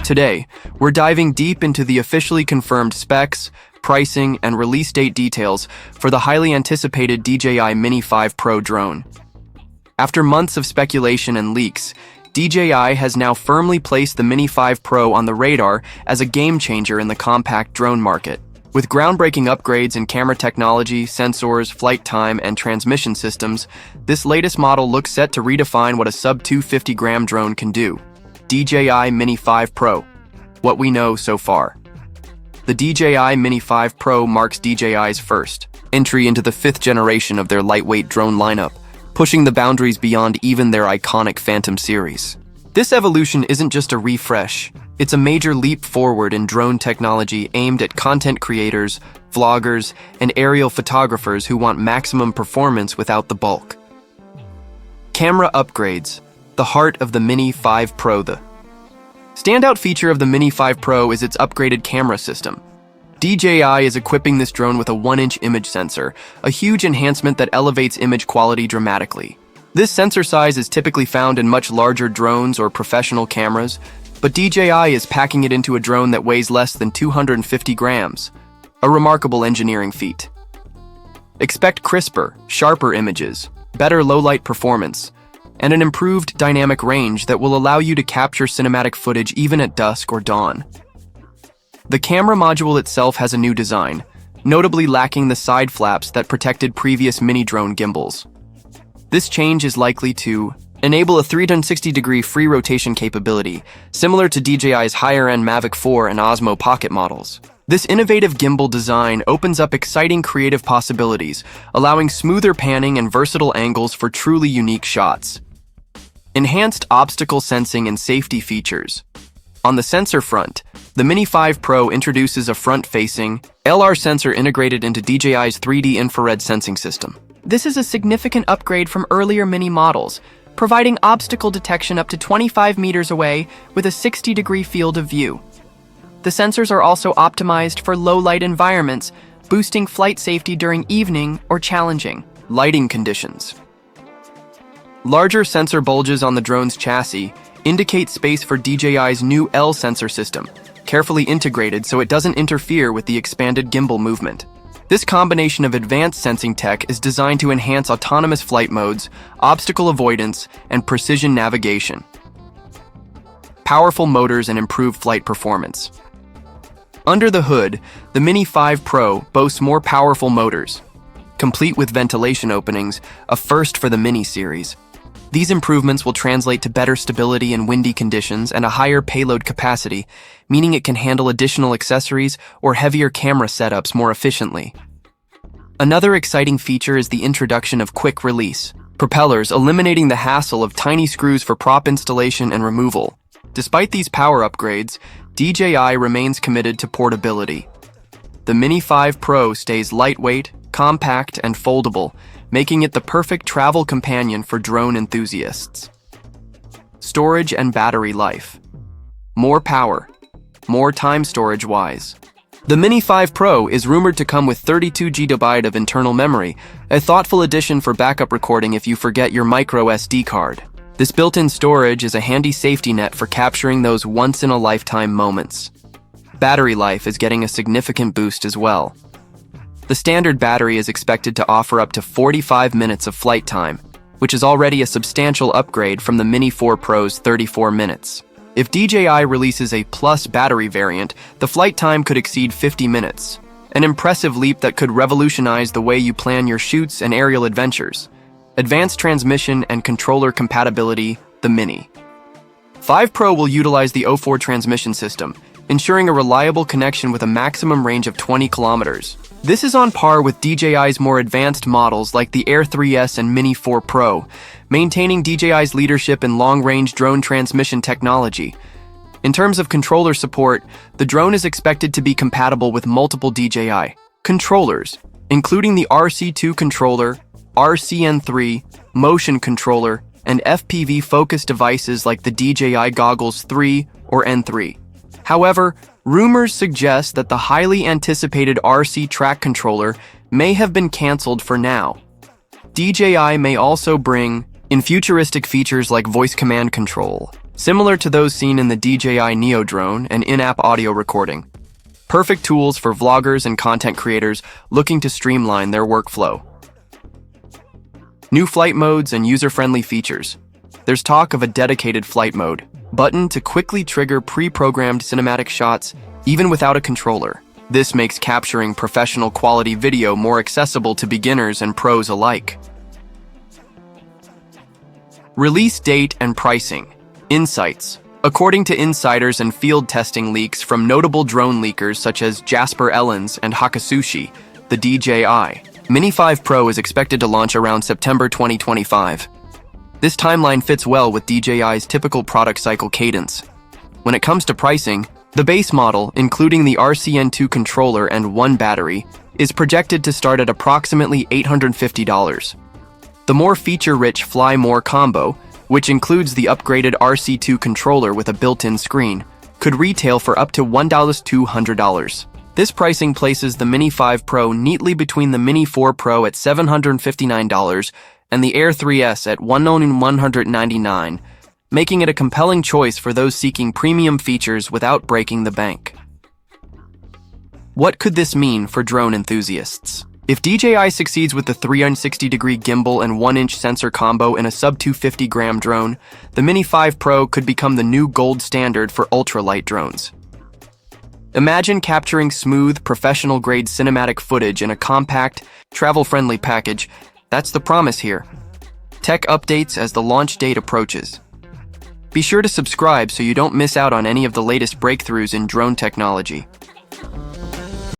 Today, we're diving deep into the officially confirmed specs, pricing, and release date details for the highly anticipated DJI Mini 5 Pro drone. After months of speculation and leaks, DJI has now firmly placed the Mini 5 Pro on the radar as a game-changer in the compact drone market. With groundbreaking upgrades in camera technology, sensors, flight time, and transmission systems, this latest model looks set to redefine what a sub-250-gram drone can do. DJI Mini 5 Pro. What we know so far. The DJI Mini 5 Pro marks DJI's first entry into the fifth generation of their lightweight drone lineup, pushing the boundaries beyond even their iconic Phantom series. This evolution isn't just a refresh, it's a major leap forward in drone technology aimed at content creators, vloggers, and aerial photographers who want maximum performance without the bulk. Camera upgrades, the heart of the Mini 5 Pro. The standout feature of the Mini 5 Pro is its upgraded camera system. DJI is equipping this drone with a 1-inch image sensor, a huge enhancement that elevates image quality dramatically. This sensor size is typically found in much larger drones or professional cameras, but DJI is packing it into a drone that weighs less than 250 grams, a remarkable engineering feat. Expect crisper, sharper images, better low-light performance, and an improved dynamic range that will allow you to capture cinematic footage even at dusk or dawn. The camera module itself has a new design, notably lacking the side flaps that protected previous mini drone gimbals. This change is likely to enable a 360-degree free rotation capability, similar to DJI's higher-end Mavic 4 and Osmo Pocket models. This innovative gimbal design opens up exciting creative possibilities, allowing smoother panning and versatile angles for truly unique shots. Enhanced obstacle sensing and safety features. On the sensor front, the Mini 5 Pro introduces a front-facing LR sensor integrated into DJI's 3D infrared sensing system. This is a significant upgrade from earlier Mini models, providing obstacle detection up to 25 meters away with a 60-degree field of view. The sensors are also optimized for low-light environments, boosting flight safety during evening or challenging lighting conditions. Larger sensor bulges on the drone's chassis indicate space for DJI's new L sensor system, carefully integrated so it doesn't interfere with the expanded gimbal movement. This combination of advanced sensing tech is designed to enhance autonomous flight modes, obstacle avoidance, and precision navigation. Powerful motors and improved flight performance. Under the hood, the Mini 5 Pro boasts more powerful motors, complete with ventilation openings, a first for the Mini series. These improvements will translate to better stability in windy conditions and a higher payload capacity, meaning it can handle additional accessories or heavier camera setups more efficiently. Another exciting feature is the introduction of quick release propellers, eliminating the hassle of tiny screws for prop installation and removal. Despite these power upgrades, DJI remains committed to portability. The Mini 5 Pro stays lightweight, compact, and foldable, making it the perfect travel companion for drone enthusiasts. Storage and battery life. More power, more time storage-wise. The Mini 5 Pro is rumored to come with 32 GB of internal memory, a thoughtful addition for backup recording if you forget your micro SD card. This built-in storage is a handy safety net for capturing those once-in-a-lifetime moments. Battery life is getting a significant boost as well. The standard battery is expected to offer up to 45 minutes of flight time, which is already a substantial upgrade from the Mini 4 Pro's 34 minutes. If DJI releases a Plus battery variant, the flight time could exceed 50 minutes, an impressive leap that could revolutionize the way you plan your shoots and aerial adventures. Advanced transmission and controller compatibility, the Mini 5 Pro will utilize the O4 transmission system, ensuring a reliable connection with a maximum range of 20 kilometers. This is on par with DJI's more advanced models like the Air 3S and Mini 4 Pro, maintaining DJI's leadership in long-range drone transmission technology. In terms of controller support, the drone is expected to be compatible with multiple DJI controllers, including the RC2 controller, RCN3, motion controller, and FPV focus devices like the DJI Goggles 3 or N3. However, rumors suggest that the highly anticipated RC track controller may have been canceled for now. DJI may also bring in futuristic features like voice command control, similar to those seen in the DJI Neo drone and in-app audio recording. Perfect tools for vloggers and content creators looking to streamline their workflow. New flight modes and user-friendly features. There's talk of a dedicated flight mode button to quickly trigger pre-programmed cinematic shots, even without a controller. This makes capturing professional quality video more accessible to beginners and pros alike. Release date and pricing. Insights. According to insiders and field testing leaks from notable drone leakers such as Jasper Ellens and Hakasushi, the DJI Mini 5 Pro is expected to launch around September 2025. This timeline fits well with DJI's typical product cycle cadence. When it comes to pricing, the base model, including the RCN2 controller and one battery, is projected to start at approximately $850. The more feature-rich Fly More combo, which includes the upgraded RC2 controller with a built-in screen, could retail for up to $1,200. This pricing places the Mini 5 Pro neatly between the Mini 4 Pro at $759 and the Air 3S at $1,199, making it a compelling choice for those seeking premium features without breaking the bank. What could this mean for drone enthusiasts? If DJI succeeds with the 360-degree gimbal and 1-inch sensor combo in a sub-250-gram drone, the Mini 5 Pro could become the new gold standard for ultralight drones. Imagine capturing smooth, professional-grade cinematic footage in a compact, travel-friendly package. That's the promise here. Tech updates as the launch date approaches. Be sure to subscribe so you don't miss out on any of the latest breakthroughs in drone technology.